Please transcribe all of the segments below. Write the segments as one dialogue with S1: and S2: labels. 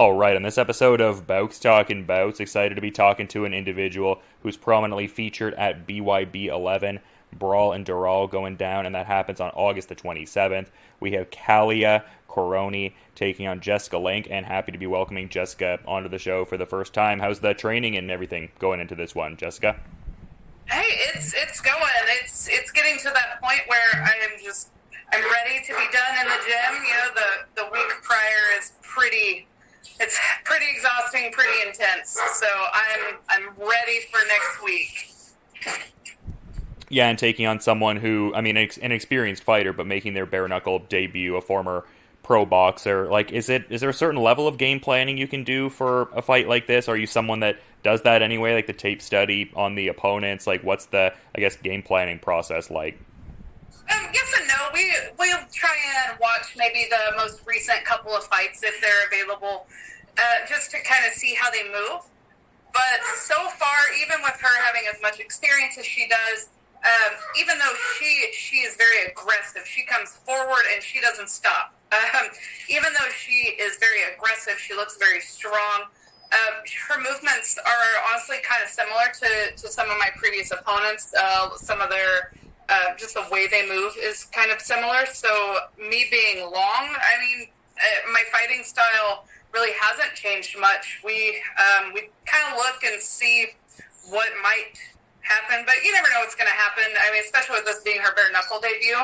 S1: All right, on this episode of Bowks Talking Bouts, excited to be talking to an individual who's prominently featured at BYB 11, Brawl and Dural going down, and that happens on August the 27th. We have Kallia Kourouni taking on Jessica Link, and happy to be welcoming Jessica onto the show for the first time. How's the training and everything going into this one, Jessica?
S2: Hey, it's going. It's getting to that point where I'm ready to be done in the gym. You know, the week prior is it's pretty exhausting, pretty intense. So I'm ready for next week.
S1: Yeah, and taking on someone who, I mean, an experienced fighter, but making their bare-knuckle debut, a former pro boxer. Like, is there a certain level of game planning you can do for a fight like this? Or are you someone that does that anyway, like the tape study on the opponents? Like, what's the, I guess, game planning process like?
S2: Yes and no. We'll try and watch maybe the most recent couple of fights if they're available, just to kind of see how they move. But so far, even with her having as much experience as she does, even though she is very aggressive, she comes forward and she doesn't stop. Even though she is very aggressive, she looks very strong. Her movements are honestly kind of similar to some of my previous opponents. Some of their just the way they move is kind of similar. So me being long, I mean, my fighting style really hasn't changed much. We kind of look and see what might happen, but you never know what's going to happen. I mean, especially with this being her bare-knuckle debut.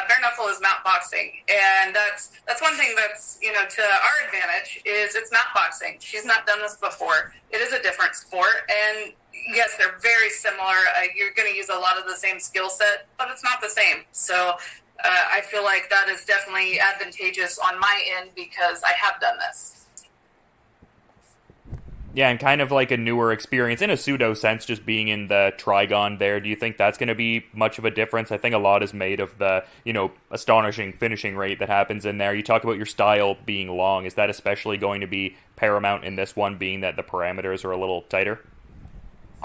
S2: Bare-knuckle is not boxing, and that's one thing that's, you know, to our advantage is it's not boxing. She's not done this before. It is a different sport, and yes, they're very similar. You're going to use a lot of the same skill set, but it's not the same. So I feel like that is definitely advantageous on my end because I have done this.
S1: Yeah, and kind of like a newer experience in a pseudo sense, just being in the Trigon there. Do you think that's going to be much of a difference? I think a lot is made of the, you know, astonishing finishing rate that happens in there. You talk about your style being long. Is that especially going to be paramount in this one, being that the parameters are a little tighter?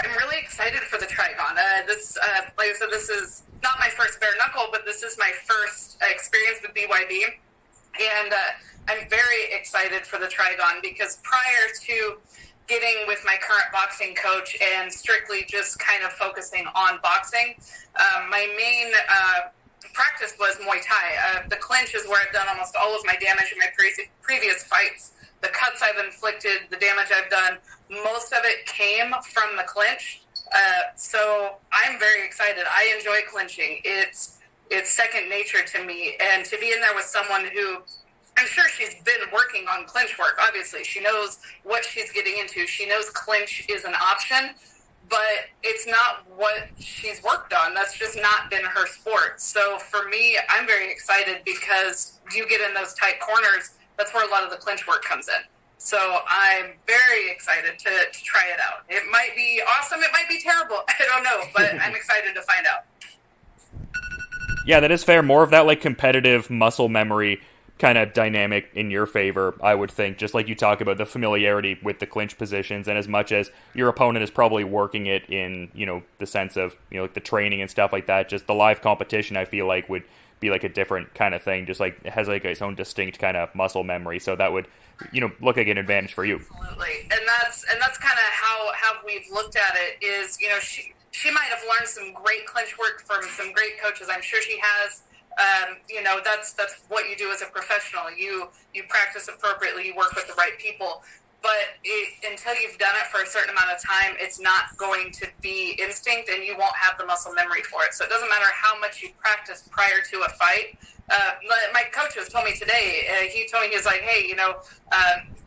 S2: I'm really excited for the Trigon. Like I said, this is not my first bare knuckle, but this is my first experience with BYB. And I'm very excited for the Trigon because prior to getting with my current boxing coach and strictly just kind of focusing on boxing, my main practice was Muay Thai. The clinch is where I've done almost all of my damage in my previous fights. The cuts I've inflicted, the damage I've done, most of it came from the clinch. So I'm very excited. I enjoy clinching. It's second nature to me. And to be in there with someone who, I'm sure she's been working on clinch work, obviously. She knows what she's getting into. She knows clinch is an option, but it's not what she's worked on. That's just not been her sport. So for me, I'm very excited because you get in those tight corners, that's where a lot of the clinch work comes in. So I'm very excited to try it out. It might be awesome. It might be terrible. I don't know, but I'm excited to find out.
S1: Yeah, that is fair. More of that like competitive muscle memory kind of dynamic in your favor, I would think, just like you talk about the familiarity with the clinch positions, and as much as your opponent is probably working it in, you know, the sense of, you know, like the training and stuff like that, just the live competition I feel like would be like a different kind of thing, just like it has like its own distinct kind of muscle memory, so that would, you know, look like an advantage for you.
S2: Absolutely. And that's kind of how we've looked at it is, you know, she might have learned some great clinch work from some great coaches. I'm sure she has. You know, that's what you do as a professional. You practice appropriately, you work with the right people. But until you've done it for a certain amount of time, it's not going to be instinct, and you won't have the muscle memory for it. So it doesn't matter how much you practice prior to a fight. My coach has told me today, he told me, he was like, hey, you know,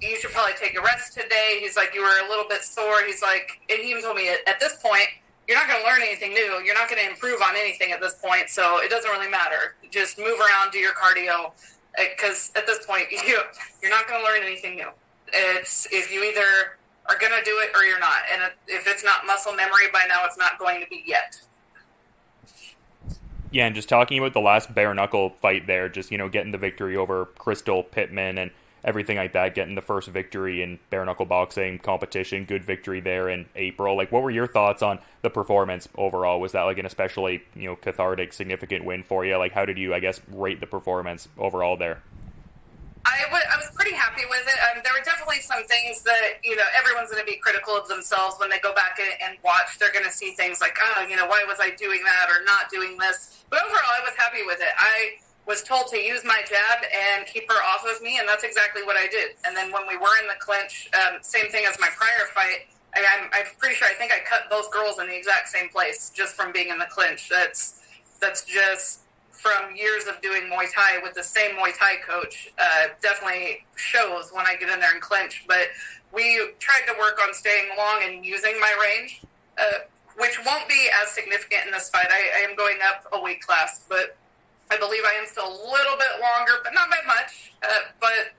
S2: you should probably take a rest today. He's like, you were a little bit sore. He's like, and he even told me at this point, you're not going to learn anything new. You're not going to improve on anything at this point, so it doesn't really matter. Just move around, do your cardio, because at this point, you're not going to learn anything new. It's if you either are going to do it or you're not, and if it's not muscle memory by now, it's not going to be yet.
S1: Yeah, and just talking about the last bare-knuckle fight there, just, you know, getting the victory over Crystal Pittman and everything like that, getting the first victory in bare-knuckle boxing competition, good victory there in April. Like, what were your thoughts on the performance overall? Was that, like, an especially, you know, cathartic, significant win for you? Like, how did you, I guess, rate the performance overall there?
S2: I was pretty happy with it. There were definitely definitely some things that, everyone's going to be critical of themselves when they go back and watch. They're going to see things like, oh, why was I doing that or not doing this? But overall, I was happy with it. I was told to use my jab and keep her off of me, and that's exactly what I did. And then when we were in the clinch, same thing as my prior fight, I'm pretty sure I think I cut both girls in the exact same place just from being in the clinch. That's just from years of doing Muay Thai with the same Muay Thai coach. Definitely shows when I get in there and clinch. But we tried to work on staying long and using my range, which won't be as significant in this fight. I am going up a weight class, but I believe I am still a little bit longer, but not by much. But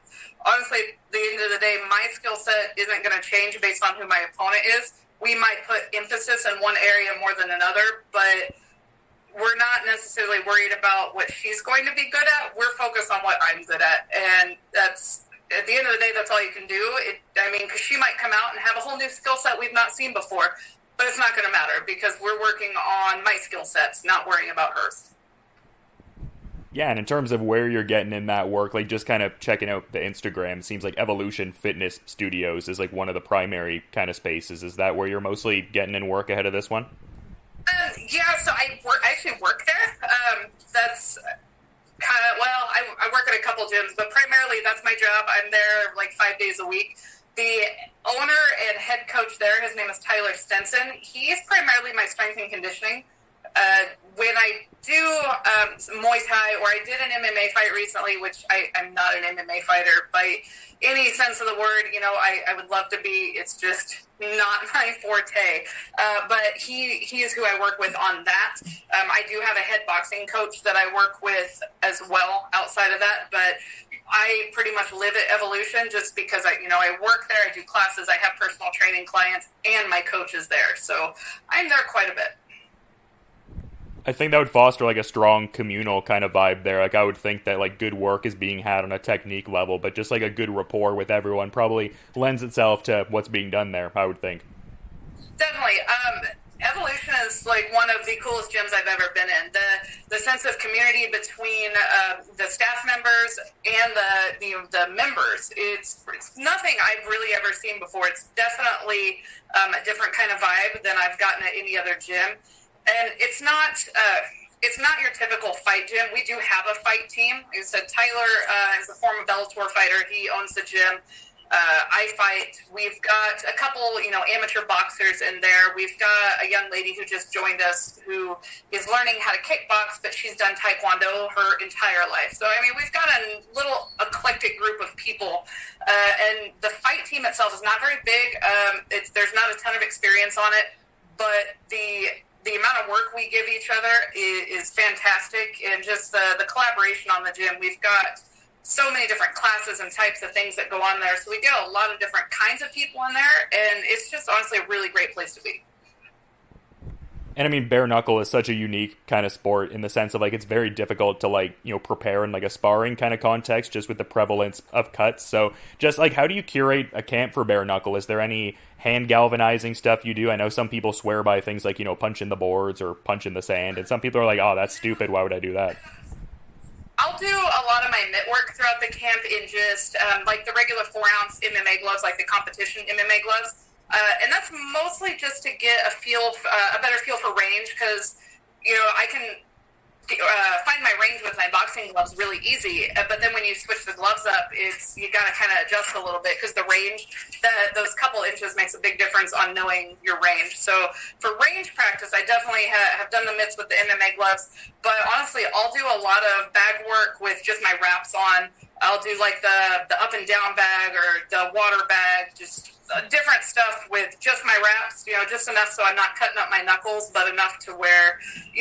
S2: honestly, at the end of the day, my skill set isn't going to change based on who my opponent is. We might put emphasis in one area more than another, but we're not necessarily worried about what she's going to be good at. We're focused on what I'm good at. And that's, at the end of the day, that's all you can do. Because she might come out and have a whole new skill set we've not seen before, but it's not going to matter because we're working on my skill sets, not worrying about hers.
S1: Yeah, and in terms of where you're getting in that work, like just kind of checking out the Instagram, seems like Evolution Fitness Studios is like one of the primary kind of spaces. Is that where you're mostly getting in work ahead of this one?
S2: Yeah, so I actually work there. That's kind of, I work at a couple gyms, but primarily that's my job. I'm there like 5 days a week. The owner and head coach there, his name is Tyler Stenson. He's primarily my strength and conditioning. When I do Muay Thai, or I did an MMA fight recently, which I'm not an MMA fighter by any sense of the word, I would love to be. It's just not my forte. But he is who I work with on that. I do have a head boxing coach that I work with as well outside of that, but I pretty much live at Evolution just because I work there, I do classes, I have personal training clients, and my coach is there. So I'm there quite a bit.
S1: I think that would foster like a strong communal kind of vibe there. Like I would think that like good work is being had on a technique level, but just like a good rapport with everyone probably lends itself to what's being done there, I would think.
S2: Definitely. Evolution is like one of the coolest gyms I've ever been in. The sense of community between the staff members and the members, it's nothing I've really ever seen before. It's definitely a different kind of vibe than I've gotten at any other gym. And it's not your typical fight gym. We do have a fight team. Like I said, Tyler is a former Bellator fighter. He owns the gym. I fight. We've got a couple, amateur boxers in there. We've got a young lady who just joined us who is learning how to kickbox, but she's done Taekwondo her entire life. So, we've got a little eclectic group of people. And the fight team itself is not very big. There's not a ton of experience on it, but the amount of work we give each other is fantastic, and just the collaboration on the gym. We've got so many different classes and types of things that go on there, so we get a lot of different kinds of people in there, and it's just honestly a really great place to be.
S1: And bare-knuckle is such a unique kind of sport in the sense of like it's very difficult to prepare in like a sparring kind of context just with the prevalence of cuts. So just like how do you curate a camp for bare-knuckle? Is there any hand galvanizing stuff you do? I know some people swear by things like punch in the boards or punch in the sand, and some people are like, oh, that's stupid, why would I do that?
S2: I'll do a lot of my mitt work throughout the camp in just like the regular 4-ounce MMA gloves, like the competition MMA gloves. And that's mostly just to get a better feel for range, because I can find my range with my boxing gloves really easy. But then when you switch the gloves up, you got to kind of adjust a little bit, because the range, those couple inches makes a big difference on knowing your range. So for range practice, I definitely have done the mitts with the MMA gloves. But honestly, I'll do a lot of bag work with just my wraps on. I'll do like the up and down bag or the water bag, just different stuff with just my wraps, just enough so I'm not cutting up my knuckles, but enough to where,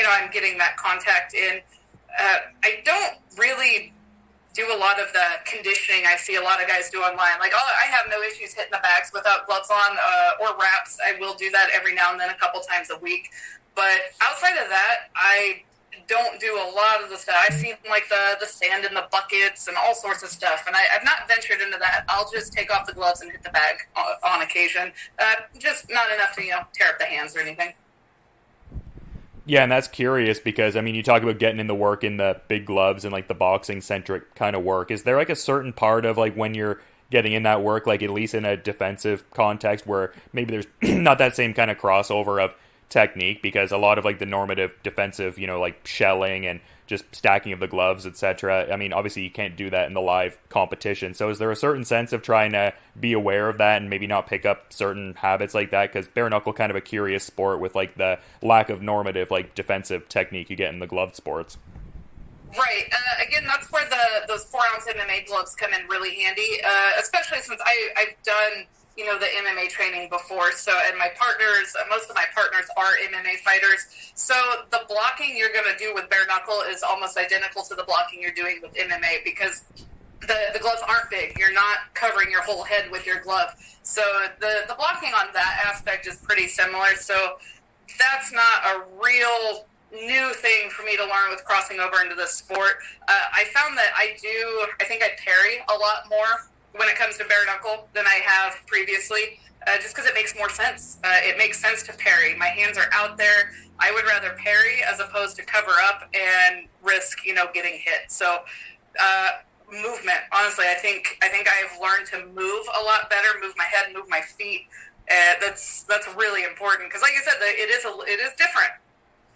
S2: I'm getting that contact in. I don't really do a lot of the conditioning I see a lot of guys do online. Like, I have no issues hitting the bags without gloves on or wraps. I will do that every now and then, a couple times a week. But outside of that, I don't do a lot of the stuff. I've seen like the sand in the buckets and all sorts of stuff, and I've not ventured into that. I'll just take off the gloves and hit the bag on occasion. Just not enough to tear up the hands or anything.
S1: Yeah, and that's curious because, you talk about getting in the work in the big gloves and, like, the boxing-centric kind of work. Is there, like, a certain part of, like, when you're getting in that work, like at least in a defensive context where maybe there's not that same kind of crossover of technique, because a lot of like the normative defensive, like shelling and just stacking of the gloves, etc. I mean, obviously you can't do that in the live competition. So is there a certain sense of trying to be aware of that and maybe not pick up certain habits like that? Because bare knuckle kind of a curious sport with like the lack of normative like defensive technique you get in the gloved sports.
S2: Right. Again, that's where those 4-ounce MMA gloves come in really handy, especially since I've done the MMA training before. So, and my partners, most of my partners are MMA fighters. So the blocking you're going to do with bare knuckle is almost identical to the blocking you're doing with MMA, because the gloves aren't big. You're not covering your whole head with your glove. So the blocking on that aspect is pretty similar. So that's not a real new thing for me to learn with crossing over into this sport. I found that I think I parry a lot more when it comes to bare knuckle than I have previously, just because it makes more sense. It makes sense to parry. My hands are out there. I would rather parry as opposed to cover up and risk, getting hit. So, movement. Honestly, I think I've learned to move a lot better. Move my head, move my feet. That's really important, because, like I said, it is different.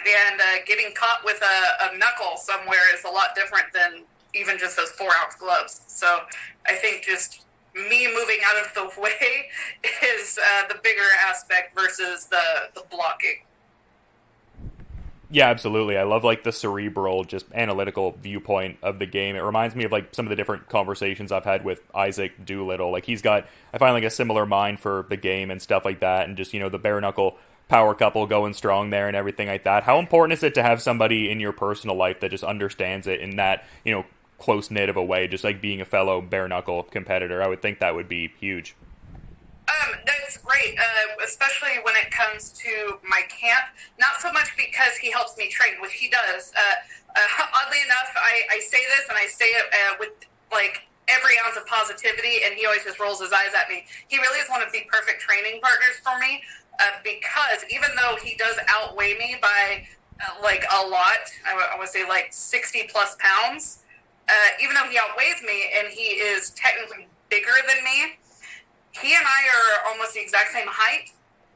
S2: And getting caught with a knuckle somewhere is a lot different than even just those 4-ounce gloves. So I think just me moving out of the way is the bigger aspect versus the blocking.
S1: Yeah, absolutely. I love like the cerebral, just analytical viewpoint of the game. It reminds me of like some of the different conversations I've had with Isaac Doolittle. Like I find like a similar mind for the game and stuff like that. And just, the bare knuckle power couple going strong there and everything like that. How important is it to have somebody in your personal life that just understands it in that, close-knit of a way, just like being a fellow bare-knuckle competitor? I would think that would be huge.
S2: That's great, especially when it comes to my camp. Not so much because he helps me train, which he does. Oddly enough, I say this, and I say it with, like, every ounce of positivity, and he always just rolls his eyes at me. He really is one of the perfect training partners for me, because even though he does outweigh me by, like, a lot, I want to say, like, 60-plus pounds, even though he outweighs me and he is technically bigger than me, he and I are almost the exact same height,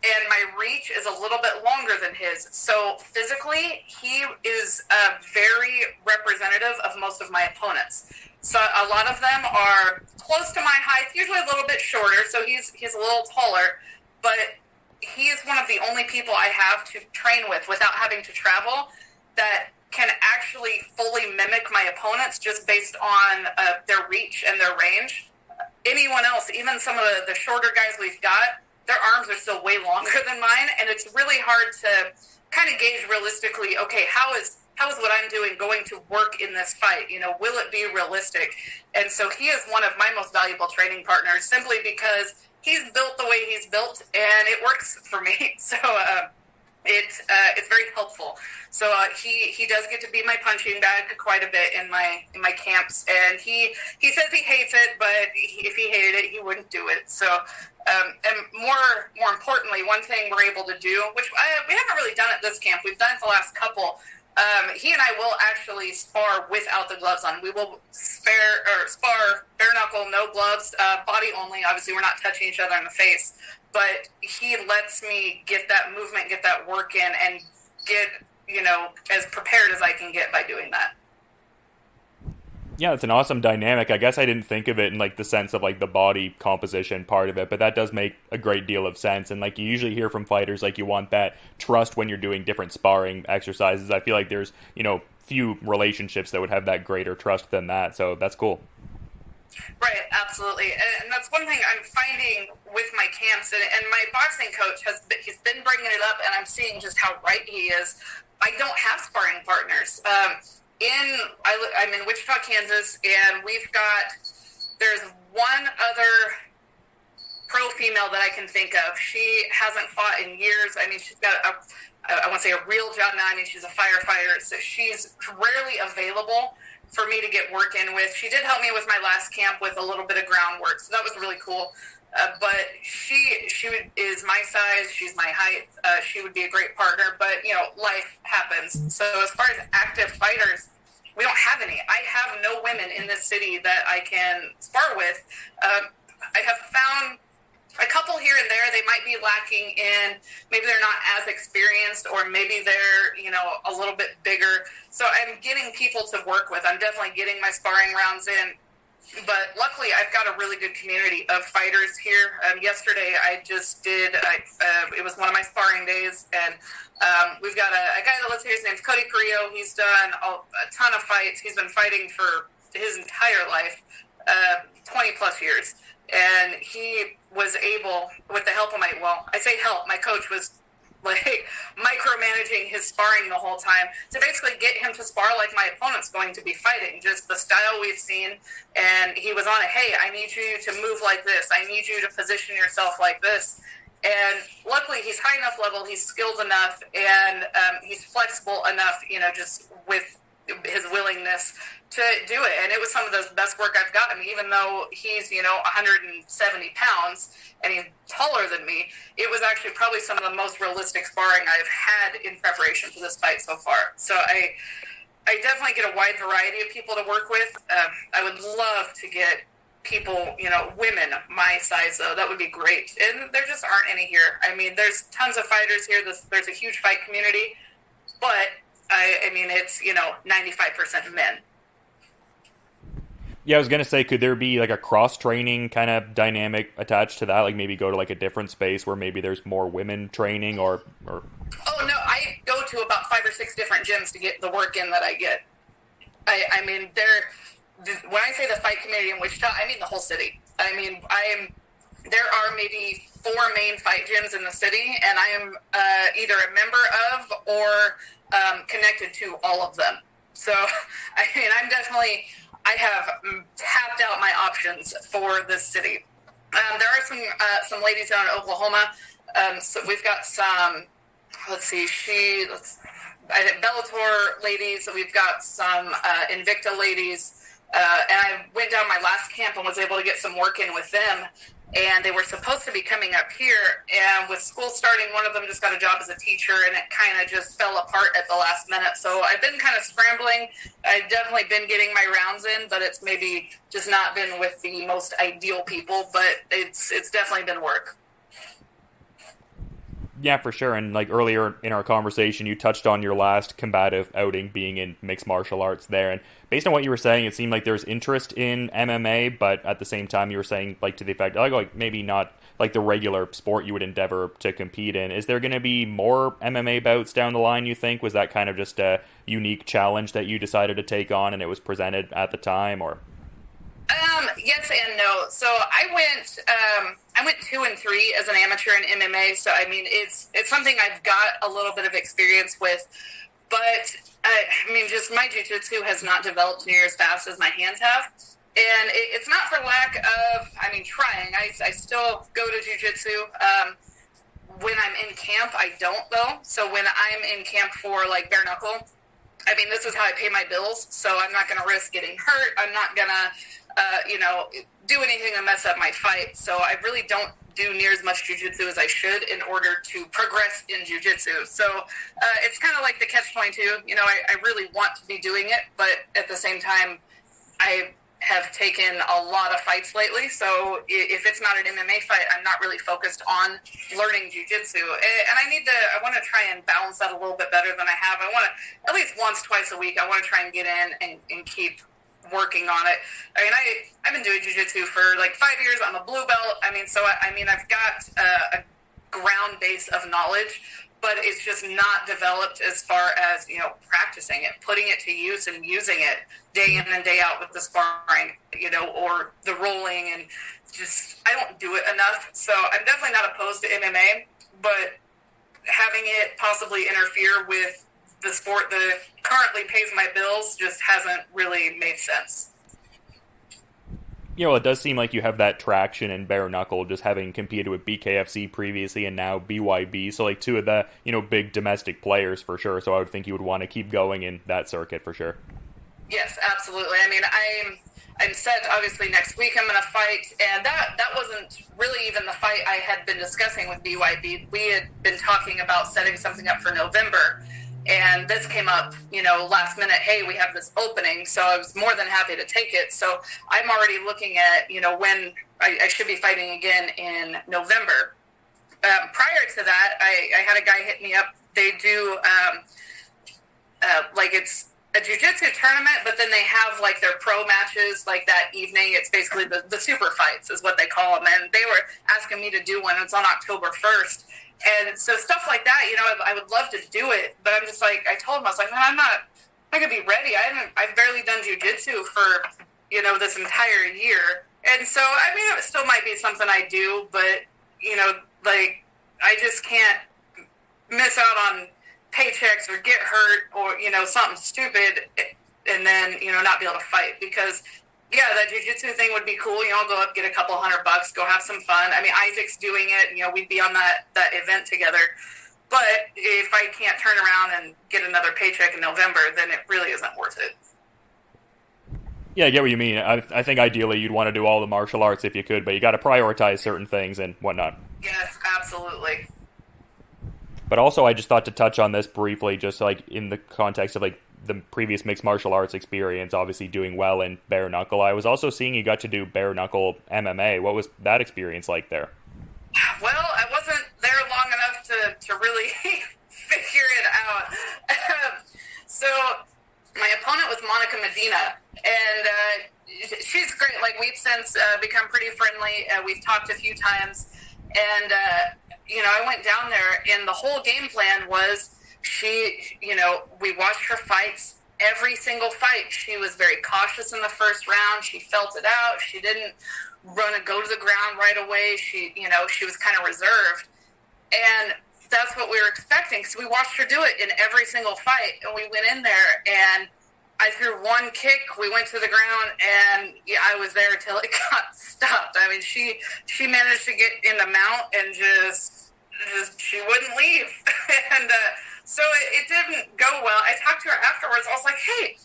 S2: and my reach is a little bit longer than his. So physically, he is very representative of most of my opponents. So a lot of them are close to my height, usually a little bit shorter, so he's a little taller, but he is one of the only people I have to train with without having to travel that can actually fully mimic my opponents just based on their reach and their range. Anyone else, even some of the shorter guys we've got, their arms are still way longer than mine, and it's really hard to kind of gauge realistically, okay, how is what I'm doing going to work in this fight? Will it be realistic? And so he is one of my most valuable training partners, simply because he's built the way he's built, and it works for me. So it's very helpful. So he does get to be my punching bag quite a bit in my camps, and he says he hates it, but if he hated it, he wouldn't do it. So and more importantly, one thing we're able to do, which we haven't really done at this camp, we've done it the last couple. He and I will actually spar without the gloves on. We will spar bare knuckle, no gloves, body only. Obviously, we're not touching each other in the face, but he lets me get that movement, get that work in, and get as prepared as I can get by doing that.
S1: Yeah, it's an awesome dynamic. I guess I didn't think of it in like the sense of like the body composition part of it, but that does make a great deal of sense. And like you usually hear from fighters, like you want that trust when you're doing different sparring exercises. I feel like there's, few relationships that would have that greater trust than that. So that's cool.
S2: Right, absolutely. And that's one thing I'm finding with my camps, and my boxing coach he's been bringing it up, and I'm seeing just how right he is. I don't have sparring partners. I'm in Wichita, Kansas, and there's one other pro female that I can think of. She hasn't fought in years. I mean, she's got I want to say a real job now. I mean, she's a firefighter, so she's rarely available for me to get work in with. She did help me with my last camp with a little bit of groundwork, so that was really cool. But she is my size. She's my height. She would be a great partner. But life happens. So as far as active fighters, we don't have any. I have no women in this city that I can spar with. I have found a couple here and there, they might be lacking in, maybe they're not as experienced, or maybe they're, a little bit bigger. So I'm getting people to work with. I'm definitely getting my sparring rounds in. But luckily, I've got a really good community of fighters here. Yesterday, I just did, it was one of my sparring days, and we've got a guy that lives here. His name's Cody Carrillo. He's done a ton of fights. He's been fighting for his entire life, 20 plus years. And he was able, with the help of my coach was like micromanaging his sparring the whole time to basically get him to spar like my opponent's going to be fighting, just the style we've seen. And he was on it. Hey, I need you to move like this. I need you to position yourself like this. And luckily he's high enough level, he's skilled enough, and he's flexible enough, just with his willingness to do it. And it was some of the best work I've gotten, even though he's, 170 pounds and he's taller than me. It was actually probably some of the most realistic sparring I've had in preparation for this fight so far. So I definitely get a wide variety of people to work with. I would love to get people, women my size, though. That would be great. And there just aren't any here. I mean, there's tons of fighters here. There's a huge fight community, but it's, 95% men.
S1: Yeah, I was going to say, could there be like a cross-training kind of dynamic attached to that? Like maybe go to like a different space where maybe there's more women training or...
S2: Oh, no, I go to about 5 or 6 different gyms to get the work in that I get. When I say the fight community in Wichita, I mean the whole city. There are maybe 4 main fight gyms in the city, and I am either a member of or connected to all of them. So, I have tapped out my options for this city. There are some ladies down in Oklahoma. So we've got some, Bellator ladies. We've got some Invicta ladies. And I went down my last camp and was able to get some work in with them. And they were supposed to be coming up here. And with school starting, one of them just got a job as a teacher, and it kind of just fell apart at the last minute. So I've been kind of scrambling. I've definitely been getting my rounds in, but it's maybe just not been with the most ideal people. But it's definitely been work.
S1: Yeah, for sure. And like earlier in our conversation, you touched on your last combative outing being in mixed martial arts there. And based on what you were saying, it seemed like there's interest in MMA, but at the same time, you were saying like to the effect, like maybe not like the regular sport you would endeavor to compete in. Is there going to be more MMA bouts down the line, you think? Was that kind of just a unique challenge that you decided to take on and it was presented at the time, or?
S2: Yes and no. So I went 2 and 3 as an amateur in MMA. So it's something I've got a little bit of experience with, but just my jiu-jitsu has not developed near as fast as my hands have. And it's not for lack of, trying. I still go to jiu-jitsu. When I'm in camp, I don't though. So when I'm in camp for like bare-knuckle, this is how I pay my bills. So I'm not going to risk getting hurt. I'm not going to, do anything to mess up my fight. So I really don't do near as much jiu-jitsu as I should in order to progress in jiu-jitsu. So it's kind of like the catch-22. I really want to be doing it, but at the same time, I have taken a lot of fights lately. So if it's not an MMA fight, I'm not really focused on learning jiu-jitsu. And I want to try and balance that a little bit better than I have. I want to, at least once, twice a week, I want to try and get in and keep working on it. I've been doing jiu-jitsu for like 5 years. I'm a blue belt. I've got a ground base of knowledge, but it's just not developed as far as, practicing it, putting it to use and using it day in and day out with the sparring, or the rolling, and just, I don't do it enough. So I'm definitely not opposed to MMA, but having it possibly interfere with the sport that currently pays my bills just hasn't really made sense.
S1: It does seem like you have that traction in bare-knuckle, just having competed with BKFC previously and now BYB, so like 2 of the, big domestic players for sure, so I would think you would want to keep going in that circuit for sure.
S2: Yes, absolutely. I'm set, obviously, next week I'm going to fight, and that wasn't really even the fight I had been discussing with BYB. We had been talking about setting something up for November, And this came up, last minute. Hey, we have this opening, so I was more than happy to take it. So I'm already looking at, when I should be fighting again in November. Prior to that, I had a guy hit me up. They do, it's a jiu-jitsu tournament, but then they have, their pro matches, that evening. It's basically the super fights is what they call them. And they were asking me to do one. It's on October 1st. And so stuff like that, I would love to do it, but I'm just I told him, I was like, man, I'm not going to be ready. I've barely done jiu-jitsu for, this entire year. And so, it still might be something I do, but, I just can't miss out on paychecks or get hurt or, something stupid and then, not be able to fight because yeah, that jiu-jitsu thing would be cool. Go up, get a couple $100, go have some fun. Isaac's doing it. We'd be on that event together. But if I can't turn around and get another paycheck in November, then it really isn't worth it.
S1: Yeah, I get what you mean. I think ideally you'd want to do all the martial arts if you could, but you got to prioritize certain things and whatnot.
S2: Yes, absolutely.
S1: But also, I just thought to touch on this briefly, just in the context of the previous mixed martial arts experience, obviously doing well in bare-knuckle. I was also seeing you got to do bare-knuckle MMA. What was that experience like there?
S2: Well, I wasn't there long enough to really figure it out. So my opponent was Monica Medina, and she's great. We've since become pretty friendly. We've talked a few times, and I went down there, and the whole game plan was we watched her fights. Every single fight, she was very cautious in the first round. She felt it out. She didn't run and go to the ground right away. She was kind of reserved. And that's what we were expecting because we watched her do it in every single fight. And we went in there, and I threw one kick. We went to the ground, and I was there until it got stopped. She managed to get in the mount and just she wouldn't leave. And so it didn't go well. I talked to her afterwards. I was like, hey,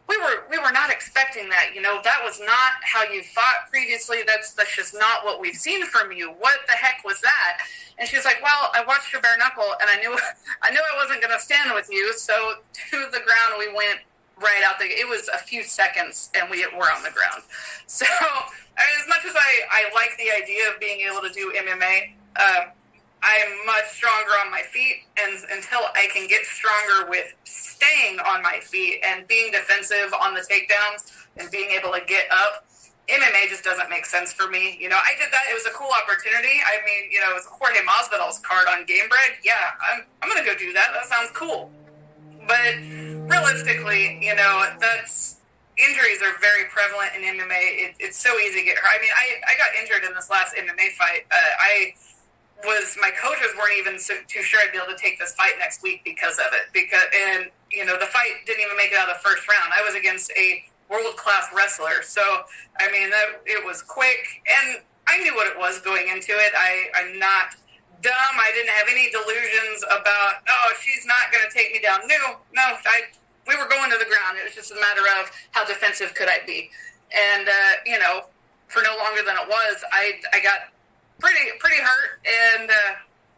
S2: we were not expecting that. That was not how you fought previously. That's just not what we've seen from you. What the heck was that? And she's like, well, I watched your bare knuckle, and I knew I wasn't going to stand with you. So to the ground we went right out. It was a few seconds, and we were on the ground. So as much as I like the idea of being able to do MMA, I'm much stronger on my feet, and until I can get stronger with staying on my feet and being defensive on the takedowns and being able to get up, MMA just doesn't make sense for me. I did that. It was a cool opportunity. It was Jorge Masvidal's card on Game Bread. Yeah, I'm going to go do that. That sounds cool. But realistically, that's injuries are very prevalent in MMA. It's so easy to get hurt. I got injured in this last MMA fight. My coaches weren't even too sure I'd be able to take this fight next week because of it. The fight didn't even make it out of the first round. I was against a world-class wrestler. So, it was quick, and I knew what it was going into it. I'm not dumb. I didn't have any delusions about, she's not going to take me down. No, we were going to the ground. It was just a matter of how defensive could I be. And, for no longer than it was, I got pretty hurt, and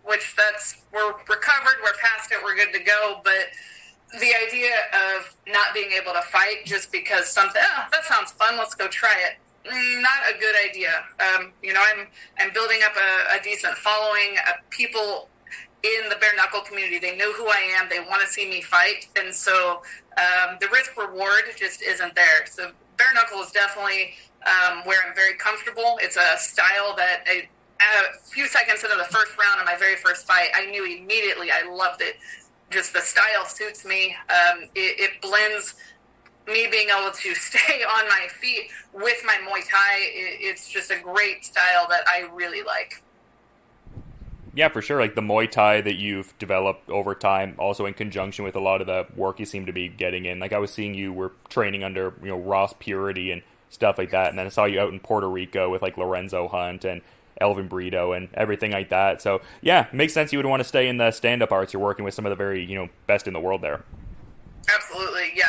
S2: we're recovered, we're past it, we're good to go. But the idea of not being able to fight just because something, that sounds fun, let's go try it, not a good idea. I'm building up a decent following. People in the bare knuckle community, they know who I am, they want to see me fight, and so the risk reward just isn't there. So bare knuckle is definitely where I'm very comfortable. It's a style that a few seconds into the first round of my very first fight, I knew immediately I loved it. Just the style suits me. It blends me being able to stay on my feet with my Muay Thai. It's just a great style that I really like.
S1: Yeah, for sure. The Muay Thai that you've developed over time, also in conjunction with a lot of the work you seem to be getting in. I was seeing you were training under, Ross Purity and stuff like that, and then I saw you out in Puerto Rico with Lorenzo Hunt and Elvin Brito and everything like that. So yeah, it makes sense you would want to stay in the stand-up arts. You're working with some of the very, best in the world there.
S2: Absolutely, yeah.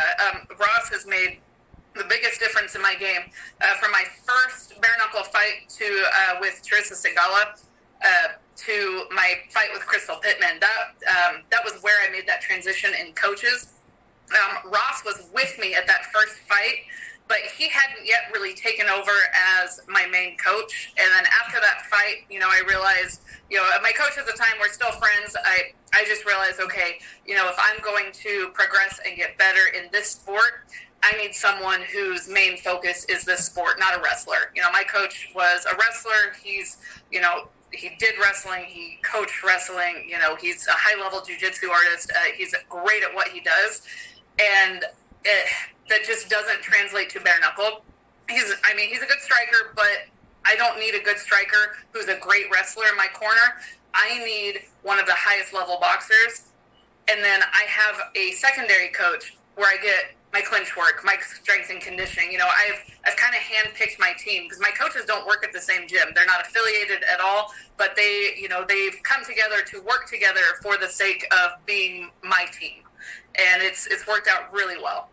S2: Ross has made the biggest difference in my game. From my first bare-knuckle fight with Teresa Segala, to my fight with Crystal Pittman. That was where I made that transition in coaches. Ross was with me at that first fight, but he hadn't yet really taken over as my main coach. And then after that fight, I realized, my coach at the time, we're still friends. I just realized, okay, if I'm going to progress and get better in this sport, I need someone whose main focus is this sport, not a wrestler. My coach was a wrestler. He's, he did wrestling. He coached wrestling. He's a high-level jiu-jitsu artist. He's great at what he does. And that just doesn't translate to bare-knuckle. He's a good striker, but I don't need a good striker who's a great wrestler in my corner. I need one of the highest-level boxers. And then I have a secondary coach where I get my clinch work, my strength and conditioning. I've kind of handpicked my team because my coaches don't work at the same gym. They're not affiliated at all, but they've come together to work together for the sake of being my team. And it's worked out really well.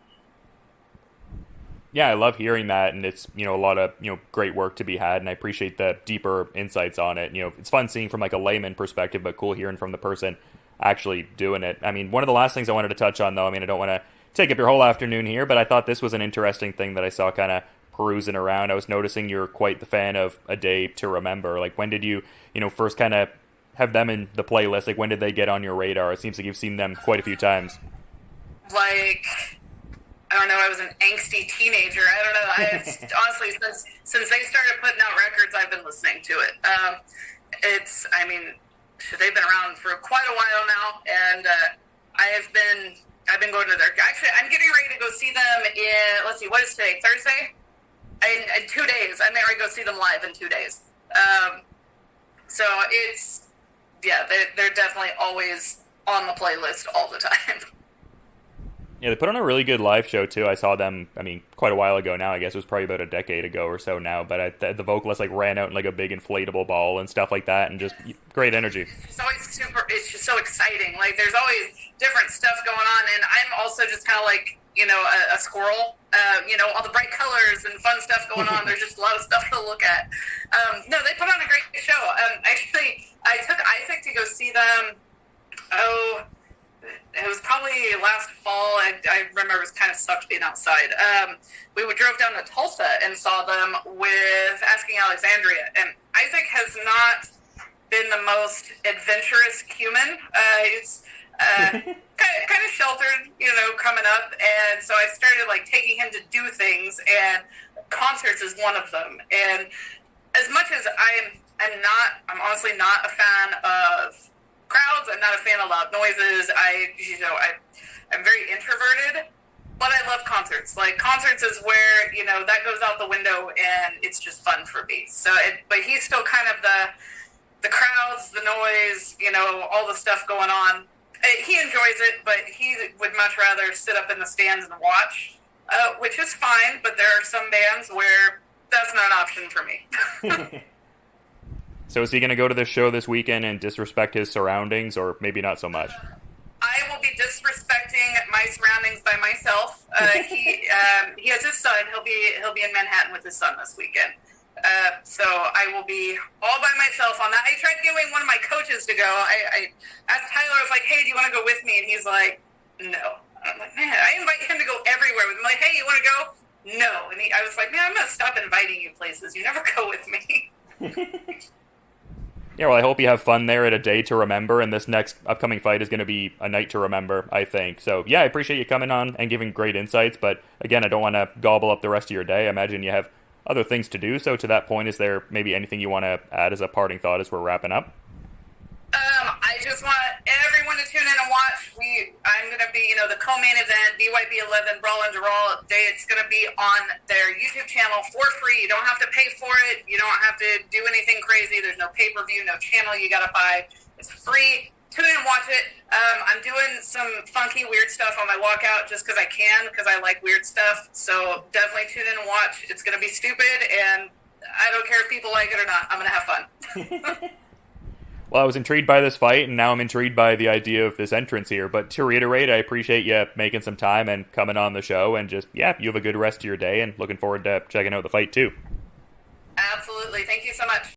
S1: Yeah, I love hearing that, and it's, a lot of, great work to be had, and I appreciate the deeper insights on it. It's fun seeing from like a layman perspective, but cool hearing from the person actually doing it. One of the last things I wanted to touch on, though, I don't want to take up your whole afternoon here, but I thought this was an interesting thing that I saw kind of perusing around. I was noticing you're quite the fan of A Day to Remember. Like, when did you, first kind of have them in the playlist? Like, when did they get on your radar? It seems like you've seen them quite a few times.
S2: Like, I don't know, I was an angsty teenager. I don't know. Honestly, since they started putting out records, I've been listening to it. They've been around for quite a while now, and I've been going to their... Actually, I'm getting ready to go see them in... Let's see, what is today? Thursday? In 2 days. I'm ready to go see them live in 2 days. So it's... Yeah, they're definitely always on the playlist all the time.
S1: Yeah, they put on a really good live show, too. I saw them, quite a while ago now. I guess it was probably about a decade ago or so now. But the vocalist, ran out in, a big inflatable ball and stuff like that, and just great energy.
S2: It's just so exciting. There's always different stuff going on, and I'm also just kind of a squirrel. All the bright colors and fun stuff going on. There's just a lot of stuff to look at. No, they put on a great show. Actually, I took Isaac to go see them, it was probably last fall. I remember it was kind of sucked being outside. We drove down to Tulsa and saw them with Asking Alexandria. And Isaac has not been the most adventurous human. He's kind of sheltered, coming up. And so I started taking him to do things, and concerts is one of them. And as much as I'm honestly not a fan of crowds. I'm not a fan of loud noises. I'm very introverted, but I love concerts. Concerts is where, that goes out the window, and it's just fun for me. But he's still kind of the crowds, the noise, all the stuff going on. He enjoys it, but he would much rather sit up in the stands and watch, which is fine, but there are some bands where that's not an option for me.
S1: So is he going to go to this show this weekend and disrespect his surroundings, or maybe not so much?
S2: I will be disrespecting my surroundings by myself. He has his son. He'll be in Manhattan with his son this weekend. So I will be all by myself on that. I tried getting one of my coaches to go. I asked Tyler, I was like, hey, do you want to go with me? And he's like, no. I'm like, man, I invite him to go everywhere with me. I'm like, hey, you want to go? No. And I was like, man, I'm going to stop inviting you places. You never go with me.
S1: Yeah, well, I hope you have fun there at A Day to Remember, and this next upcoming fight is going to be a night to remember, I think. So, yeah, I appreciate you coming on and giving great insights, but again, I don't want to gobble up the rest of your day. I imagine you have other things to do, so to that point, is there maybe anything you want to add as a parting thought as we're wrapping up?
S2: I just want everyone to tune in and watch. I'm going to be, the co-main event, BYB 11 Brawl and Dural Day. It's going to be on their YouTube channel for free. You don't have to pay for it. You don't have to do anything crazy. There's no pay-per-view, no channel you got to buy. It's free. Tune in and watch it. I'm doing some funky, weird stuff on my walkout just because I can, because I like weird stuff. So definitely tune in and watch. It's going to be stupid, and I don't care if people like it or not. I'm going to have fun.
S1: Well, I was intrigued by this fight, and now I'm intrigued by the idea of this entrance here. But to reiterate, I appreciate you making some time and coming on the show, and just, you have a good rest of your day, and looking forward to checking out the fight, too.
S2: Absolutely. Thank you so much.